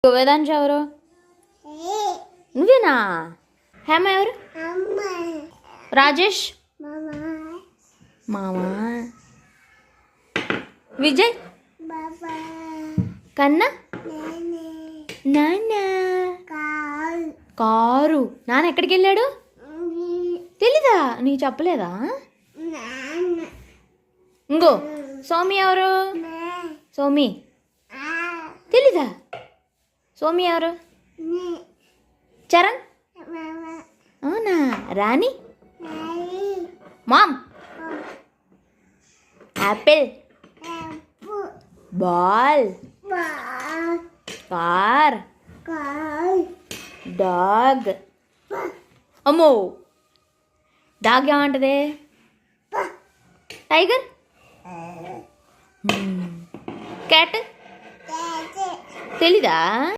వేదాంశ ఎవరు? నువ్వేనా? హేమ ఎవరు? రాజేష్ మామా. విజయ్ కన్నా నాన్న. కారు. నాన్న ఎక్కడికి వెళ్ళాడు? తెలీదా? నీకు చెప్పలేదా? ఇంకో సోమి ఎవరు? సోమి తెలీదా? సోమి ఎవరు? చరణ్. అవునా? Rani ma'am. Apple ball car dog. అమ్మో, డాగ్ ఏమంటది? టైగర్. క్యాట్ తెలీదా?